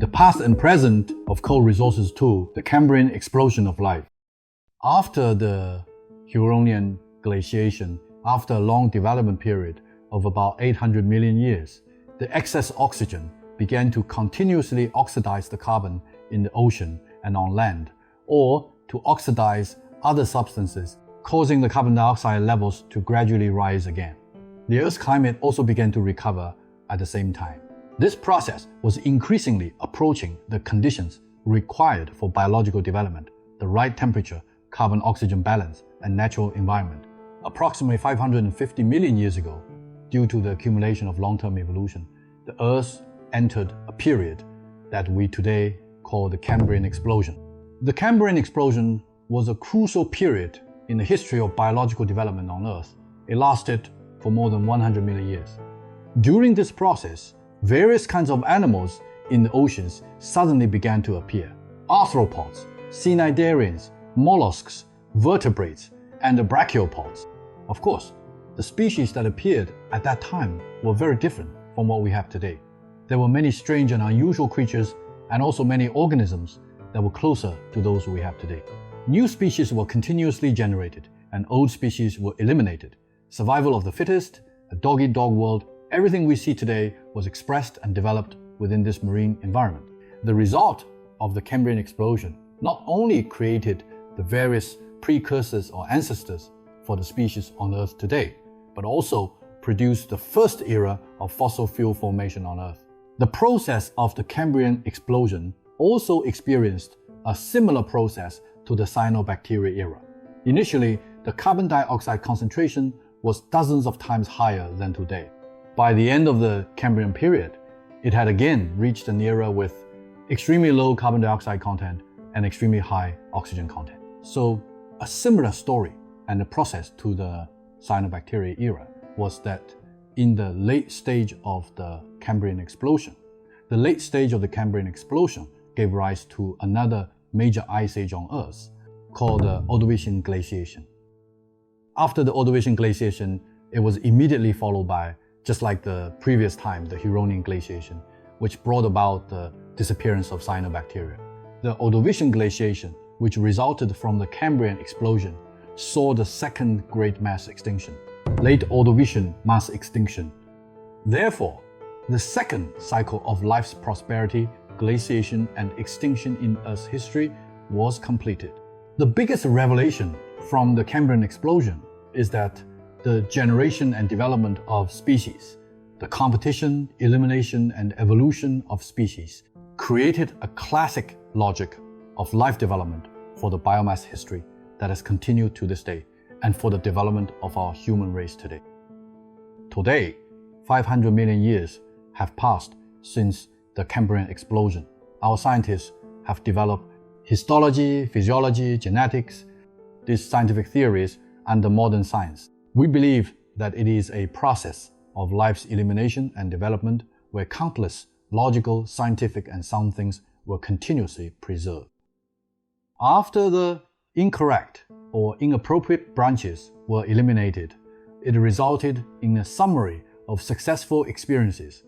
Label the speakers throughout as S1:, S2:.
S1: the past and present of coal resources to the Cambrian explosion of life. After the Huronian glaciation, after a long development period of about 800 million years, the excess oxygen began to continuously oxidize the carbon in the ocean and on land, or to oxidize other substances, causing the carbon dioxide levels to gradually rise again. The Earth's climate also began to recover at the same time. This process was increasingly approaching the conditions required for biological development, the right temperature, carbon-oxygen balance, and natural environment. Approximately 550 million years ago, due to the accumulation of long-term evolution, the Earth entered a period that we today call the Cambrian Explosion. The Cambrian Explosion was a crucial period in the history of biological development on Earth. It lasted for more than 100 million years. During this process, various kinds of animals in the oceans suddenly began to appear. Arthropods, cnidarians, mollusks, vertebrates, and the brachiopods. Of course, the species that appeared at that time were very different from what we have today. There were many strange and unusual creatures and also many organisms that were closer to those we have today. New species were continuously generated and old species were eliminated. Survival of the fittest, a dog-eat-dog world, everything we see today was expressed and developed within this marine environment. The result of the Cambrian explosion not only created the various precursors or ancestors for the species on Earth today, but also produced the first era of fossil fuel formation on Earth. The process of the Cambrian explosion also experienced a similar process to the cyanobacteria era. Initially, the carbon dioxide concentration was dozens of times higher than today. By the end of the Cambrian period, it had again reached an era with extremely low carbon dioxide content and extremely high oxygen content. So a similar story and the process to the cyanobacteria era was that in the late stage of the Cambrian explosion, the late stage of the Cambrian explosion gave rise to another major ice age on Earth called the Ordovician glaciation. After the Ordovician glaciation, it was immediately followed by, just like the previous time, the Huronian glaciation, which brought about the disappearance of cyanobacteria. The Ordovician glaciation, which resulted from the Cambrian explosion, saw the second great mass extinction, late Ordovician mass extinction. Therefore, the second cycle of life's prosperity, glaciation, and extinction in Earth's history was completed. The biggest revelation from the Cambrian explosion is that the generation and development of species, the competition, elimination, and evolution of species, created a classic logic of life development for the biomass history that has continued to this day and for the development of our human race today. Today, 500 million years have passed since the Cambrian explosion. Our scientists have developed histology, physiology, genetics, these scientific theories under modern science. We believe that it is a process of life's elimination and development where countless logical, scientific, and sound things were continuously preserved. After the incorrect or inappropriate branches were eliminated, it resulted in a summary of successful experiences.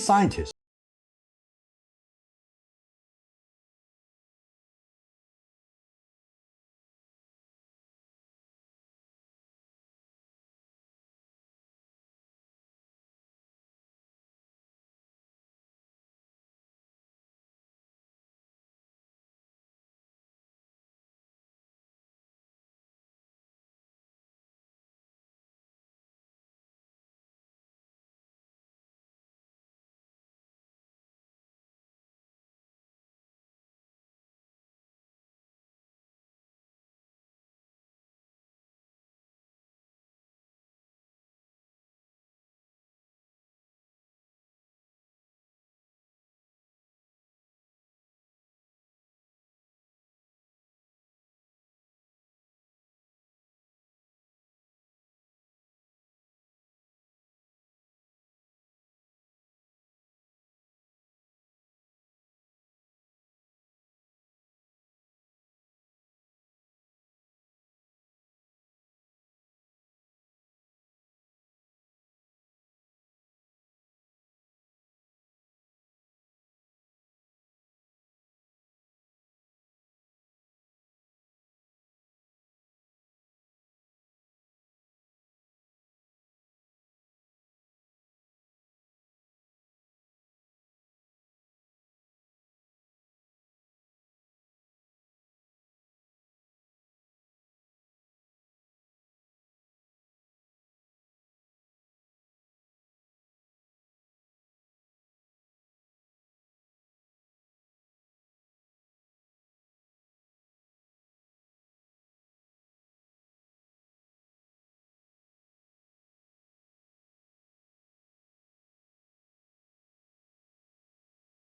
S1: Scientists